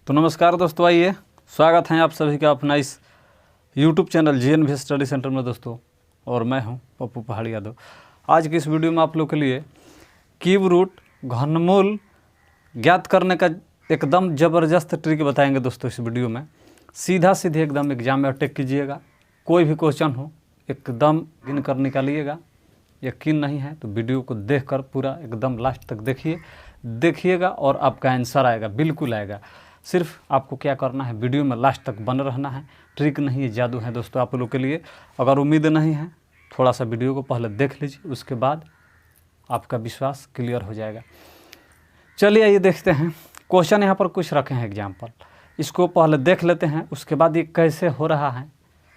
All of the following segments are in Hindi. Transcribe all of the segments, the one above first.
तो नमस्कार दोस्तों, आइए स्वागत है आप सभी का अपना इस YouTube channel GNV study centre में दोस्तों। और मैं हूं पप्पू पहाड़ी यादव। आज की इस वीडियो में आप लोग के लिए क्यूब रूट घनमूल ज्ञात करने का एकदम ज़बरदस्त ट्रिक बताएंगे दोस्तों। इस वीडियो में सीधा सीधे एकदम एग्जाम में अटैक कीजिएगा। कोई भी क्वेश्चन हो एकदम गिन कर निकालिएगा। यकीन नहीं है तो वीडियो को देखकर पूरा एकदम लास्ट तक देखिएगा और आपका आंसर आएगा, बिल्कुल आएगा। सिर्फ आपको क्या करना है, वीडियो में लास्ट तक बने रहना है। ट्रिक नहीं है, जादू है दोस्तों आप लोग के लिए। अगर उम्मीद नहीं है, थोड़ा सा वीडियो को पहले देख लीजिए, उसके बाद आपका विश्वास क्लियर हो जाएगा। चलिए आइए देखते हैं। क्वेश्चन यहाँ पर कुछ रखे हैं एग्जाम्पल, इसको पहले देख लेते हैं। उसके बाद ये कैसे हो रहा है,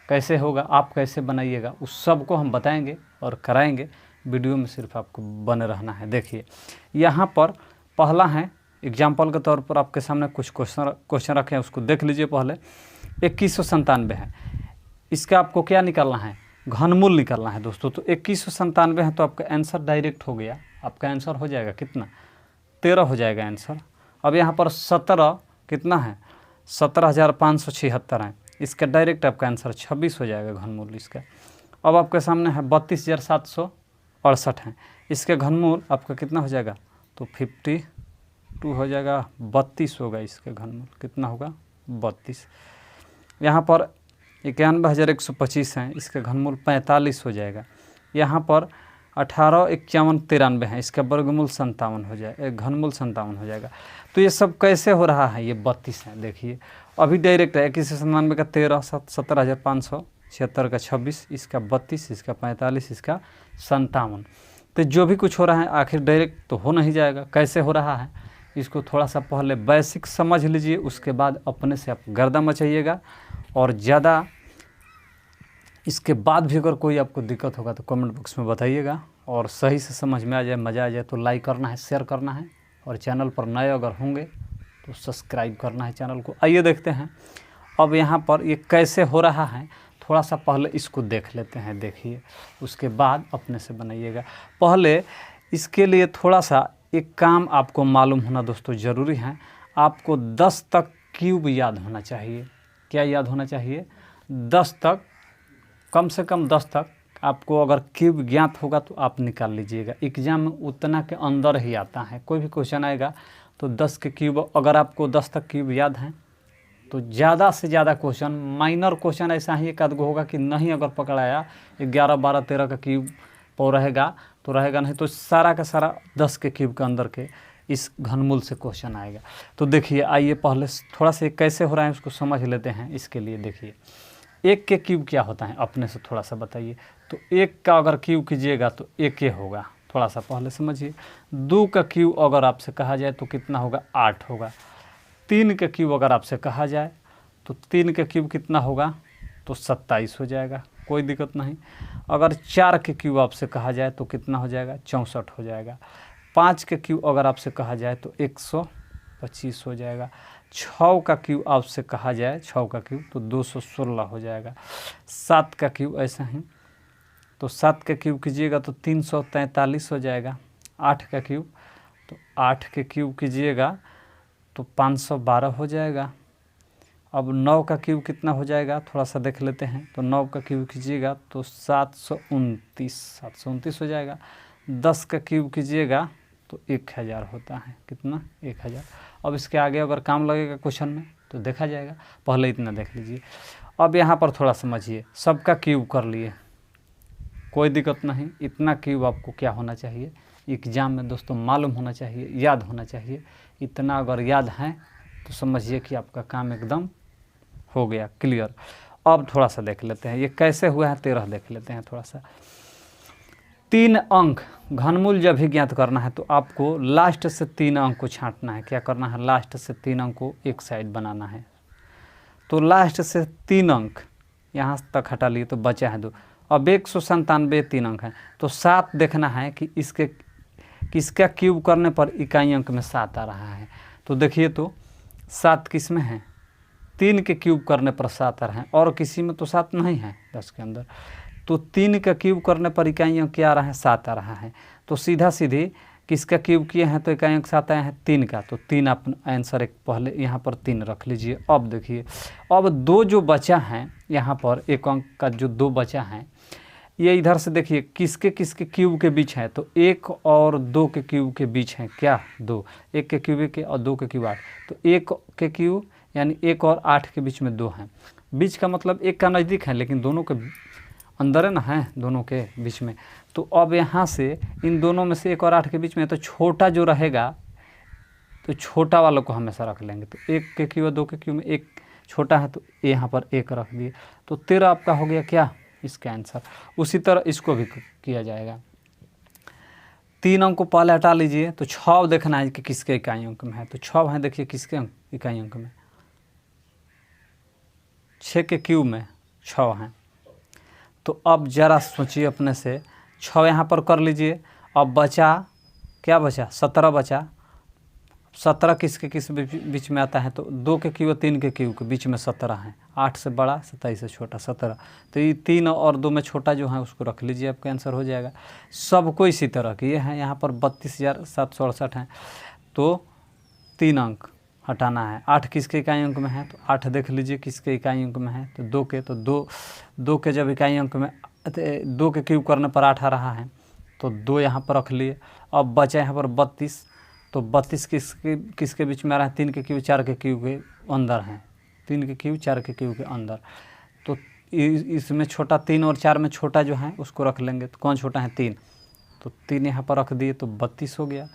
कैसे होगा, आप कैसे बनाइएगा, उस सब को हम बताएंगे और कराएंगे। वीडियो में सिर्फ आपको बने रहना है। देखिए यहाँ पर पहला है एग्जाम्पल के तौर पर आपके सामने कुछ क्वेश्चन रखे हैं, उसको देख लीजिए। पहले 2197 है, इसका आपको क्या निकालना है, घनमूल निकालना है दोस्तों। तो 2197 है तो आपका आंसर डायरेक्ट हो गया। आपका आंसर हो जाएगा कितना, 13 हो जाएगा आंसर। अब यहाँ पर 17 कितना है, 17,576 है, इसका डायरेक्ट आपका आंसर 26 हो जाएगा घनमूल इसका। अब आपके सामने है 32,768 है, इसके घनमूल आपका कितना हो जाएगा, तो 52 हो जाएगा, 32 होगा इसका घनमूल। कितना होगा, 32। यहाँ पर 91,125 हैं, इसका घनमूल 45 हो जाएगा। यहाँ पर 18,51,93 है, इसका वर्गमूल 57 हो जाएगा, घनमूल 57 हो जाएगा। तो ये सब कैसे हो रहा है, ये 32 है। देखिए अभी डायरेक्ट है 2197 का 13, 17,576 का 26, इसका 32, इसका 45, इसका 57। तो जो भी कुछ हो रहा है आखिर डायरेक्ट तो हो नहीं जाएगा। कैसे हो रहा है इसको थोड़ा सा पहले बेसिक समझ लीजिए, उसके बाद अपने से आप गर्दा मचाइएगा। और ज़्यादा इसके बाद भी अगर कोई आपको दिक्कत होगा तो कमेंट बॉक्स में बताइएगा। और सही से समझ में आ जाए, मज़ा आ जाए तो लाइक करना है, शेयर करना है, और चैनल पर नए अगर होंगे तो सब्सक्राइब करना है चैनल को। आइए देखते हैं अब यहाँ पर ये कैसे हो रहा है। थोड़ा सा पहले इसको देख लेते हैं, देखिए, उसके बाद अपने से बनाइएगा। पहले इसके लिए थोड़ा सा एक काम आपको मालूम होना दोस्तों ज़रूरी है। आपको 10 तक क्यूब याद होना चाहिए। क्या याद होना चाहिए, 10 तक, कम से कम 10 तक आपको अगर क्यूब ज्ञात होगा तो आप निकाल लीजिएगा। एग्जाम में उतना के अंदर ही आता है। कोई भी क्वेश्चन आएगा तो 10 के क्यूब, अगर आपको 10 तक क्यूब याद हैं तो ज़्यादा से ज़्यादा क्वेश्चन, माइनर क्वेश्चन ऐसा ही एक आध गो होगा कि नहीं अगर पकड़ाया 11, 12, 13 का क्यूब पर रहेगा तो रहेगा, नहीं तो सारा का सारा 10 के क्यूब के अंदर के इस घनमूल से क्वेश्चन आएगा। तो देखिए आइए पहले थोड़ा सा कैसे हो रहा है उसको समझ लेते हैं। इसके लिए देखिए 1 के क्यूब क्या होता है, अपने से थोड़ा सा बताइए। तो 1 का अगर क्यूब कीजिएगा तो 1 होगा, थोड़ा सा पहले समझिए। 2 का क्यूब अगर आपसे कहा जाए तो कितना होगा, 8 होगा। 3 का क्यूब अगर आपसे कहा जाए तो 3 का क्यूब कितना होगा, तो 27 हो जाएगा, कोई दिक्कत नहीं। अगर 4 के क्यूब आपसे कहा जाए तो कितना हो जाएगा, 64 हो जाएगा। 5 के क्यूब अगर आपसे कहा जाए तो 125 हो जाएगा। 6 का क्यूब आपसे कहा जाए, 6 का क्यूब तो 216 हो जाएगा। 7 का क्यूब ऐसा ही, तो 7 का क्यूब कीजिएगा तो 343 हो जाएगा। 8 का क्यूब, तो 8 के क्यूब कीजिएगा तो 512 हो जाएगा। अब 9 का क्यूब कितना हो जाएगा, थोड़ा सा देख लेते हैं। तो 9 का क्यूब कीजिएगा तो 729 हो जाएगा। 10 का क्यूब कीजिएगा तो 1000 होता है, कितना, 1000। अब इसके आगे अगर काम लगेगा क्वेश्चन में तो देखा जाएगा, पहले इतना देख लीजिए। अब यहाँ पर थोड़ा समझिए, सबका क्यूब कर लिए, कोई दिक्कत नहीं। इतना क्यूब आपको क्या होना चाहिए, एग्जाम में दोस्तों मालूम होना चाहिए, याद होना चाहिए। इतना अगर याद है तो समझिए कि आपका काम एकदम हो गया, क्लियर। अब थोड़ा सा देख लेते हैं ये कैसे हुआ है, 13 देख लेते हैं थोड़ा सा। 3 अंक घनमूल जब भी ज्ञात करना है तो आपको लास्ट से 3 अंक को छांटना है। क्या करना है, लास्ट से 3 अंक को एक साइड बनाना है। तो लास्ट से 3 अंक यहाँ तक हटा लिए तो बचा है 2। अब 197 3 अंक है तो 7 देखना है कि किसका क्यूब करने पर इकाई अंक में 7 आ रहा है। तो देखिए तो 7 किस में है, 3 के क्यूब करने पर 7 आ रहा है, और किसी में तो 7 नहीं है 10 के अंदर। तो 3 का क्यूब करने पर इकाई अंक क्या आ रहा है, 7 आ रहा है। तो सीधा सीधी किसका क्यूब किए हैं तो इकाई अंक से आता है 3 का, तो 3 आप आंसर एक पहले यहाँ पर 3 रख लीजिए। अब देखिए अब 2 जो बचा हैं यहाँ पर एक अंक का जो 2 बचा है ये इधर से देखिए किसके किसके क्यूब के बीच है, तो 1 और 2 के क्यूब के बीच है क्या 2, 1 के क्यूब 1 के और 2 के क्यूब 8, तो 1 के क्यूब यानी 1 और 8 के बीच में 2 हैं। बीच का मतलब 1 का नज़दीक है लेकिन दोनों के अंदर है ना, है दोनों के बीच में। तो अब यहाँ से इन दोनों में से 1 और 8 के बीच में तो छोटा जो रहेगा तो छोटा वालों को हमेशा रख लेंगे। तो 1 के क्यूब और 2 के क्यूब में 1 छोटा है तो यहाँ पर 1 रख दिए, तो 13 आपका हो गया क्या इसका आंसर। उसी तरह इसको भी किया जाएगा। 3 अंक को पहले हटा लीजिए, तो 6 देखना है कि किसके इकाई अंक में है, तो 6 है देखिए किसके इकाई अंक में, 6 के क्यूब में 6 हैं। तो अब ज़रा सोचिए अपने से, 6 यहाँ पर कर लीजिए। अब बचा क्या बचा 17 बचा। 17 किसके किस बीच में आता है, तो 2 के क्यूब और 3 के क्यूब के बीच में 17 है। 8 से बड़ा 27 से छोटा 17, तो ये 3 और 2 में छोटा जो है उसको रख लीजिए, आपका आंसर हो जाएगा। सबको इसी तरह की ये है, यहाँ पर 32,768 हैं, तो 3 अंक हटाना है। 8 किसके इकाई अंक में है, तो 8 देख लीजिए किसके इकाई अंक में है, तो 2 के, तो 2 के जब इकाई अंक में 2 के क्यूब करने पर 8 आ रहा है, तो 2 यहाँ पर रख लिए। अब बचा यहाँ पर 32, तो 32 किसके बीच में आ रहा है, 3 के क्यूब 4 के क्यूब के अंदर हैं, 3 के क्यूब 4 के क्यूब के अंदर। तो इसमें छोटा 3 और 4 में छोटा जो है उसको रख लेंगे, तो कौन छोटा है 3, तो 3 यहाँ पर रख दिए, तो 32 हो गया।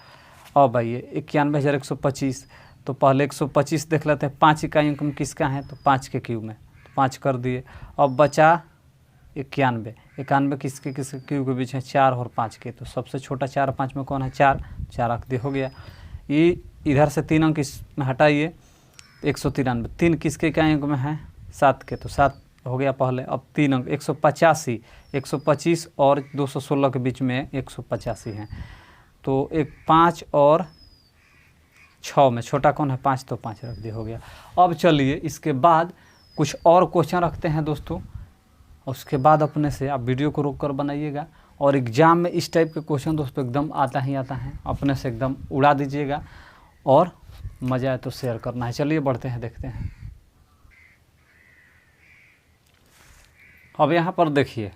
अब आइए 91,125, तो पहले 125 देख लेते हैं, 5 इकाई अंक में किसका है, तो 5 के क्यूब में, तो 5 कर दिए। अब बचा 91 किसके किसके क्यूब के बीच है, 4 और 5 के, तो सबसे छोटा 4 और 5 में कौन है, 4 रख दिए, हो गया। ये इधर से 3 अंक इसमें हटाइए, 193, 3 किसके इकाई अंक में है, 7 के, तो 7 हो गया पहले। अब 3 अंक 125 और 216 के बीच में 185 हैं, तो 5 और 6 में छोटा कौन है, 5, तो 5 रख दिए, हो गया। अब चलिए इसके बाद कुछ और क्वेश्चन रखते हैं दोस्तों, उसके बाद अपने से आप वीडियो को रोक कर बनाइएगा, और एग्ज़ाम में इस टाइप के क्वेश्चन दोस्तों एकदम आता ही आता है, अपने से एकदम उड़ा दीजिएगा, और मज़ा आए तो शेयर करना है। चलिए बढ़ते हैं, देखते हैं। अब यहाँ पर देखिए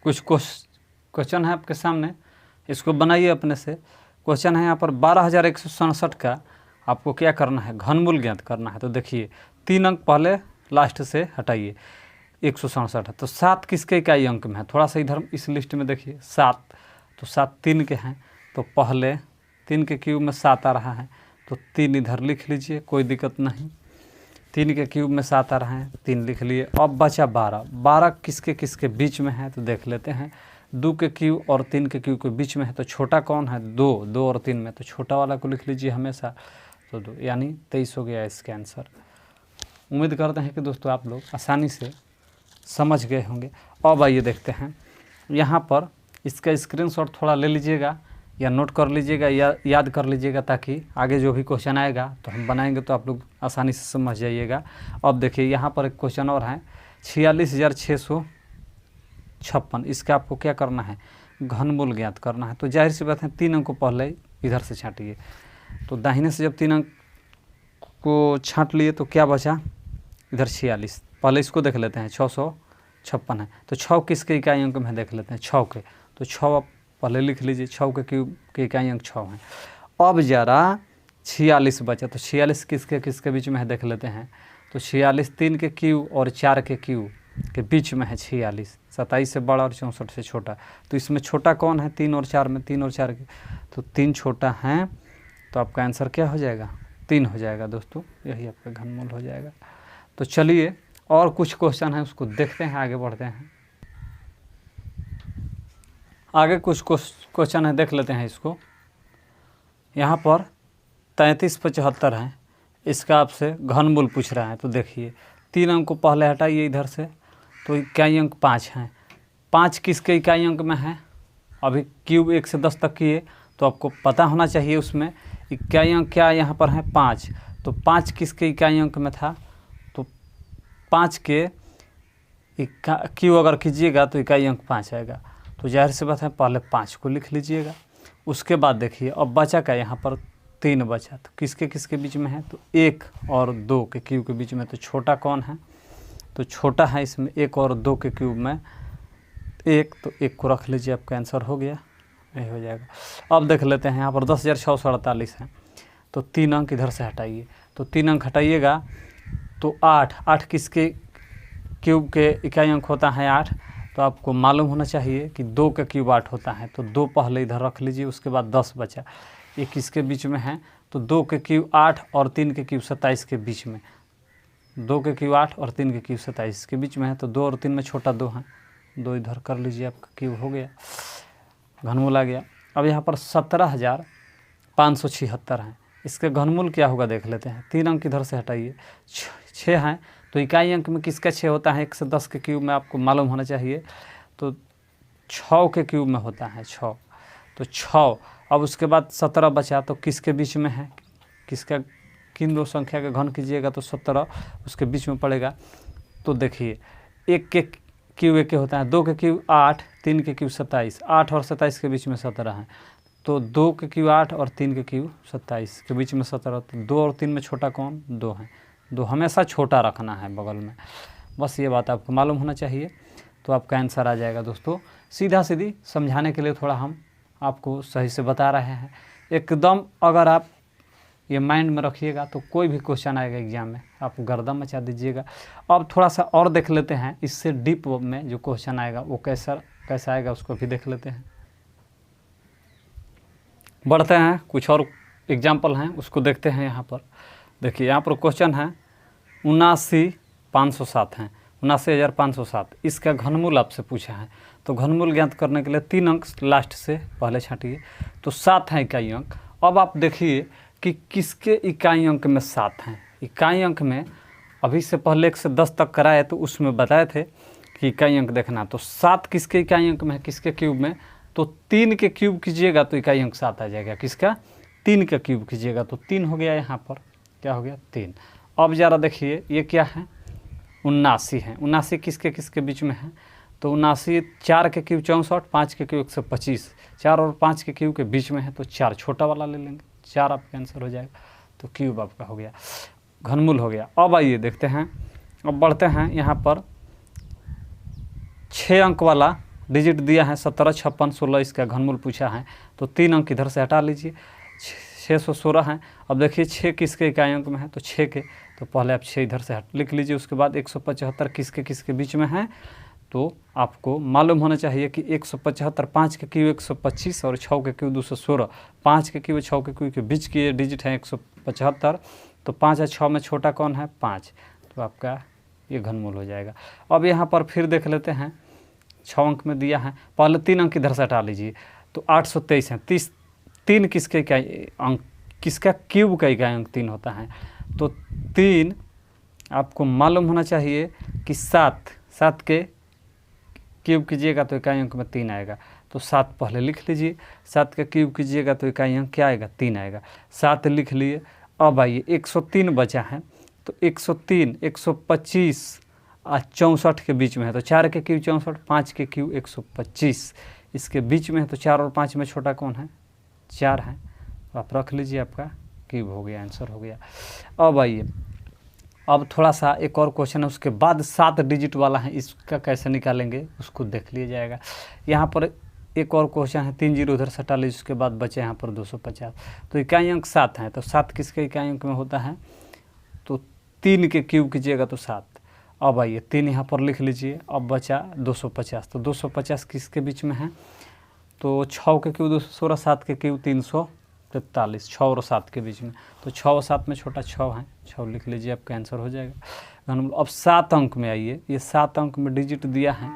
कुछ क्वेश्चन है आपके सामने, इसको बनाइए अपने से। क्वेश्चन है यहाँ पर 12,167 का आपको क्या करना है, घनमूल ज्ञात करना है। तो देखिए 3 अंक पहले लास्ट से हटाइए, 167 है, तो 7 किसके इकाई अंक में है, थोड़ा सा इधर इस लिस्ट में देखिए 7, तो 7 3 के हैं, तो पहले 3 के क्यूब में 7 आ रहा है, तो 3 इधर लिख लीजिए, कोई दिक्कत नहीं। 3 के क्यूब में 7 आ रहा है, 3 लिख लिए। अब बचा 12 किसके किसके बीच में है, तो देख लेते हैं। 2 के क्यूब और 3 के क्यूब के बीच में है, तो छोटा कौन है, 2 और 3 में, तो छोटा वाला को लिख लीजिए हमेशा, तो 2 यानी 23 हो गया इसका आंसर। उम्मीद करते हैं कि दोस्तों आप लोग आसानी से समझ गए होंगे। अब आइए देखते हैं, यहाँ पर इसका स्क्रीनशॉट थोड़ा ले लीजिएगा या नोट कर लीजिएगा या याद कर लीजिएगा, ताकि आगे जो भी क्वेश्चन आएगा तो हम बनाएंगे तो आप लोग आसानी से समझ जाइएगा। अब देखिए यहाँ पर एक क्वेश्चन और है, 46,656, इसका आपको क्या करना है, घनमूल ज्ञात करना है। तो जाहिर सी बात है 3 अंक को पहले इधर से छाँटिए, तो दाहिने से जब 3 अंक को छाँट लिए तो क्या बचा, इधर 46, पहले इसको देख लेते हैं, 656 है, तो 6 किसके इकाई अंक में देख लेते हैं, 6 के, तो 6 आप पहले लिख लीजिए, 6 के क्यूब के इकाई अंक 6 हैं। अब ज़रा 46 बचा, तो 46 किसके किसके बीच में है देख लेते हैं, तो 46 3 के क्यूब और 4 के क्यूब के बीच में है 46, 27 से बड़ा और 64 से छोटा, तो इसमें छोटा कौन है, 3 और 4 में, 3 और 4 के, तो 3 छोटा हैं, तो आपका आंसर क्या हो जाएगा, 3 हो जाएगा दोस्तों, यही आपका घनमूल हो जाएगा। तो चलिए और कुछ क्वेश्चन है उसको देखते हैं, आगे बढ़ते हैं। आगे कुछ क्वेश्चन है, देख लेते हैं इसको। यहाँ पर 3375 है, इसका आपसे घनमूल पूछ रहा है। तो देखिए 3 अंक को पहले हटाइए इधर से, तो इकाई अंक 5 हैं। 5 किसके इकाई अंक में है, अभी क्यूब 1 से 10 तक किए, तो आपको पता होना चाहिए उसमें इकाई अंक क्या यहाँ पर है, 5, तो 5 किसके इकाई अंक में था, तो 5 के क्यूब अगर कीजिएगा तो इकाई अंक 5 आएगा, तो जाहिर सी बात है पहले 5 को लिख लीजिएगा। उसके बाद देखिए अब बचा क्या, यहाँ पर 3 बचा, तो किसके किसके बीच में है, तो 1 और 2 के क्यूब के बीच में। तो छोटा कौन है, तो छोटा है इसमें 1 और 2 के क्यूब में 1, तो 1 को रख लीजिए, आपका आंसर हो गया, यही हो जाएगा। अब देख लेते हैं यहाँ पर 10,648 है, तो 3 अंक इधर से हटाइए, तो 3 अंक हटाइएगा तो 8 किसके क्यूब के इकाई अंक होता है 8, तो आपको मालूम होना चाहिए कि 2 का क्यूब 8 होता है, तो 2 पहले इधर रख लीजिए। उसके बाद 10 बचा, ये किसके बीच में है, तो 2 के क्यूब 8 और 3 के क्यूब 27 के बीच में। 2 के क्यूब 8 और 3 के क्यूब 27 के बीच में है, तो 2 और 3 में छोटा 2 है, 2 इधर कर लीजिए, आपका क्यूब हो गया, घनमूल आ गया। अब यहाँ पर 17,576 हैं, इसके घनमूल क्या होगा देख लेते हैं। 3 अंक इधर से हटाइए, 6 हैं, तो इकाई अंक में किसका 6 होता है, 1 से 10 के क्यूब में आपको मालूम होना चाहिए, तो 6 के क्यूब में होता है 6, तो 6। अब उसके बाद 17 बचा, तो किसके बीच में है, किसका, किन दो संख्या का घन कीजिएगा तो 17 उसके बीच में पड़ेगा। तो देखिए 1 के क्यूब 1 के होता है, 2 के क्यूब 8, 3 के क्यूब 27, 8 और 27 के बीच में 17 है, तो 2 के क्यूब 8 और 3 के क्यूब 27 के बीच में 17, तो 2 और 3 में छोटा कौन, 2 है, 2 हमेशा छोटा रखना है बगल में, बस ये बात आपको मालूम होना चाहिए, तो आपका आंसर आ जाएगा। दोस्तों सीधा सीधी समझाने के लिए थोड़ा हम आपको सही से बता रहे हैं, एकदम अगर आप ये माइंड में रखिएगा तो कोई भी क्वेश्चन आएगा एग्जाम में आप गर्दन मचा दीजिएगा। अब थोड़ा सा और देख लेते हैं, इससे डीप में जो क्वेश्चन आएगा वो कैसा आएगा उसको भी देख लेते हैं। बढ़ते हैं, कुछ और एग्जाम्पल हैं उसको देखते हैं। यहाँ पर देखिए, यहाँ पर क्वेश्चन है 79,507 हैं, 79,507, इसका घनमूल आपसे पूछा है। तो घनमूल ज्ञात करने के लिए 3 अंक लास्ट से पहले छाटिए, तो 7 है इकाई अंक। अब आप देखिए कि किसके इकाई अंक में 7 हैं। इकाई अंक में अभी से पहले 1 से 10 तक कराए तो उसमें बताए थे कि इकाई अंक देखना, तो 7 किसके इकाई अंक में है, किसके क्यूब में, तो 3 के क्यूब कीजिएगा तो इकाई अंक 7 आ जाएगा। किसका, 3 का क्यूब कीजिएगा तो 3 हो गया, यहाँ पर क्या हो गया 3। अब ज़रा देखिए ये क्या है, 79 है, 79 किसके किसके बीच में है, तो 79 4 के क्यूब 64, 5 के क्यूब 125, 4 और 5 के क्यूब के बीच में है, तो 4 छोटा वाला ले लेंगे, 4 आपका आंसर हो जाएगा, तो क्यूब आपका हो गया, घनमूल हो गया। अब आइए देखते हैं, अब बढ़ते हैं, यहाँ पर 6 अंक वाला डिजिट दिया है 17, 56, 16, इसका घनमूल पूछा है, तो 3 अंक इधर से हटा लीजिए, 616 है। अब देखिए 6 किसके इकाई अंक में है, तो 6 के, तो पहले आप 6 इधर से लिख लीजिए। उसके बाद 175 किसके किसके बीच में है, तो आपको मालूम होना चाहिए कि 175, 5 के क्यूब 125 और 6 के क्यूब 216, 5 के क्यूब 6 के क्यूब के बीच की डिजिट है 175, तो 5 और 6 में छोटा कौन है 5, तो आपका ये घनमूल हो जाएगा। अब यहाँ पर फिर देख लेते हैं, 6 अंक में दिया है, पहले 3 अंक इधर से हटा लीजिए, तो 823 है, 3 किसके इकाई अंक, किसका क्यूब का इकाई अंक 3 होता है, तो 3 आपको मालूम होना चाहिए कि 7 के क्यूब कीजिएगा तो इकाई अंक में 3 आएगा, तो 7 पहले लिख लीजिए, 7 का क्यूब कीजिएगा तो इकाई अंक क्या आएगा 3 आएगा, 7 लिख लिए। अब आइए 103 बचा है, तो 103, 125 और 64 के बीच में है, तो 4 के क्यूब 64, 5 के क्यूब 125 इसके बीच में है, तो 4 और 5 में छोटा कौन है 4 है, तो आप रख लीजिए, आपका क्यूब हो गया, आंसर हो गया। अब आइए, अब थोड़ा सा एक और क्वेश्चन है, उसके बाद 7 डिजिट वाला है, इसका कैसे निकालेंगे उसको देख लिया जाएगा। यहाँ पर एक और क्वेश्चन है, 3 जीरो उधर सटा लीजिए, उसके बाद बचे यहाँ पर 250, तो इकाई अंक 7 है, तो 7 किसके इकाई अंक में होता है, तो 3 के क्यूब कीजिएगा तो 7। अब आइए 3 यहाँ पर लिख लीजिए, अब बचा 250, तो 250 किसके बीच में है, तो 6 के क्यूब 216, 7 के क्यूब 343, 6 और 7 के बीच में, तो 6 और 7 में छोटा 6 है, 6 लिख लीजिए, आपका आंसर हो जाएगा। अब 7 अंक में आइए, ये 7 अंक में डिजिट दिया है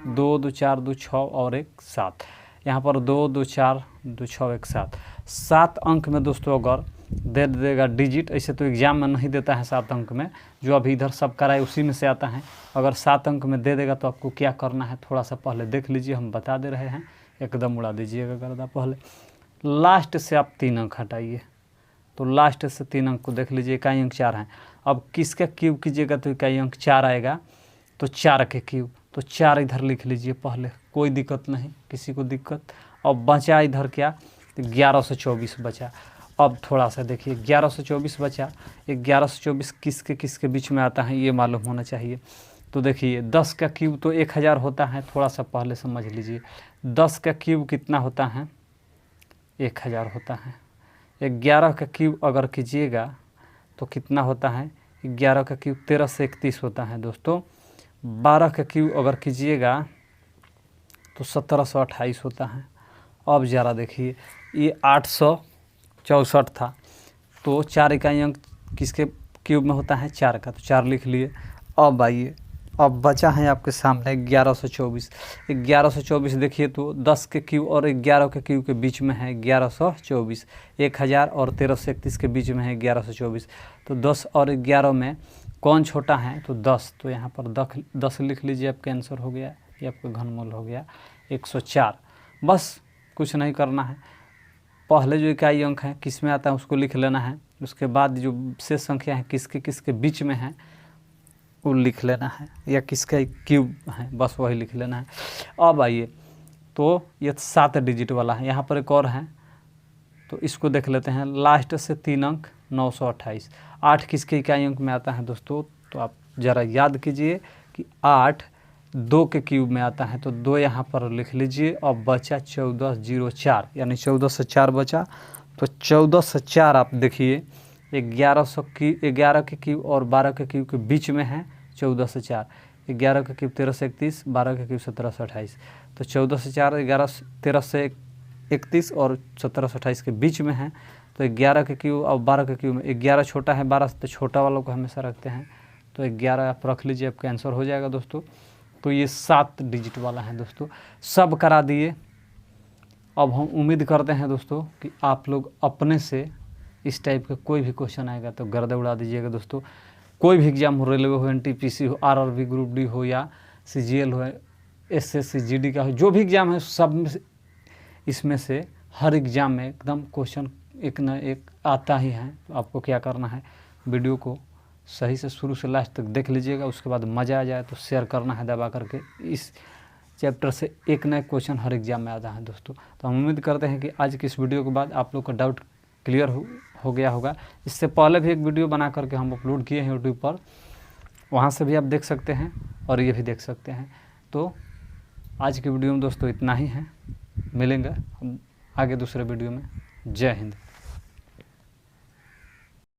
2 2 4 2 6 और 1 7, यहाँ पर 2 2 4 2 6 1 7, 7 अंक में दोस्तों अगर दे देगा डिजिट, ऐसे तो एग्जाम में नहीं देता है 7 अंक में, जो अभी इधर सब कराए उसी में से आता है, अगर 7 अंक में दे देगा तो आपको क्या करना है थोड़ा सा पहले देख लीजिए, हम बता दे रहे हैं, एकदम उड़ा दीजिएगा गर्दा। पहले लास्ट से आप 3 अंक हटाइए, तो लास्ट से 3 अंक को देख लीजिए, इकाई अंक 4 हैं, अब किसका क्यूब कीजिएगा तो इकाई अंक 4 आएगा, तो 4 के क्यूब, तो 4 इधर लिख लीजिए पहले, कोई दिक्कत नहीं, किसी को दिक्कत। अब बचा इधर क्या, तो 1124 बचा। अब थोड़ा सा देखिए 1124 बचा, 1124 किसके बीच में आता है ये मालूम होना चाहिए। तो देखिए 10 का क्यूब तो 1000 होता है, थोड़ा सा पहले समझ लीजिए। 10 का क्यूब कितना होता है? 1000 होता है। 11 का क्यूब अगर कीजिएगा तो कितना होता है? 11 का क्यूब 13 से 31 होता है दोस्तों। 12 का क्यूब अगर कीजिएगा तो 1728 होता है। अब ज़रा देखिए ये 864 था, तो 4 इकाई अंक किसके क्यूब में होता है? 4 का, तो 4 लिख लिए। अब आइए, अब बचा है आपके सामने 1124। 1124 देखिए तो 10 के क्यूब और 11 के क्यूब के बीच में है 1124। 1000 और 13 से 31 के बीच में है 1124। तो 10 और 11 में कौन छोटा है? तो 10। तो यहाँ पर 10 लिख लीजिए, आपका आंसर हो गया, ये आपका घनमूल हो गया 104। बस कुछ नहीं करना है, पहले जो इकाई अंक है किस में आता है उसको लिख लेना है, उसके बाद जो शेष संख्या है किसके बीच में है वो लिख लेना है, या किसका क्यूब है बस वही लिख लेना है। अब आइए, तो ये 7 डिजिट वाला है, यहाँ पर एक और है तो इसको देख लेते हैं। लास्ट से 3 अंक 928। 8 किसके इकाई अंक में आता है दोस्तों? तो आप ज़रा याद कीजिए कि 8 2 के क्यूब में आता है, तो 2 यहाँ पर लिख लीजिए। अब बचा 1404, यानी 14 से 4 बचा। तो 14 से 4 आप देखिए 11 के क्यूब और 12 के क्यूब के बीच में है 14 से 4। 11 के क्यूब 13 से 31, 12 के क्यूब 17 से 28। तो 14 से 4 13 से 31 और 17 से 28 के बीच में है। तो 11 के क्यूब और 12 के क्यूब में 11 छोटा है 12 से, तो छोटा वालों को हमेशा रखते हैं। तो 11 आप रख लीजिए, आपका आंसर हो जाएगा दोस्तों। तो ये 7 डिजिट वाला है दोस्तों, सब करा दिए। अब हम उम्मीद करते हैं दोस्तों कि आप लोग अपने से इस टाइप का कोई भी क्वेश्चन आएगा तो गर्दे उड़ा दीजिएगा दोस्तों। कोई भी एग्जाम हो, रेलवे हो, एनटीपीसी हो, आरआरबी ग्रुप डी हो, या सीजीएल हो, एसएससी जीडी का हो, जो भी एग्ज़ाम है सब में से, इसमें से हर एग्ज़ाम में एकदम क्वेश्चन एक न एक आता ही है। तो आपको क्या करना है, वीडियो को सही से शुरू से लास्ट तक देख लीजिएगा, उसके बाद मज़ा आ जाए तो शेयर करना है दबा करके। इस चैप्टर से एक नया क्वेश्चन हर एग्ज़ाम में आता है दोस्तों। तो हम उम्मीद करते हैं कि आज की इस वीडियो के बाद आप लोग का डाउट क्लियर हो गया होगा। इससे पहले भी एक वीडियो बना करके हम अपलोड किए हैं यूट्यूब पर, वहाँ से भी आप देख सकते हैं और ये भी देख सकते हैं। तो आज की वीडियो में दोस्तों इतना ही है, मिलेंगे हम आगे दूसरे वीडियो में। जय हिंद।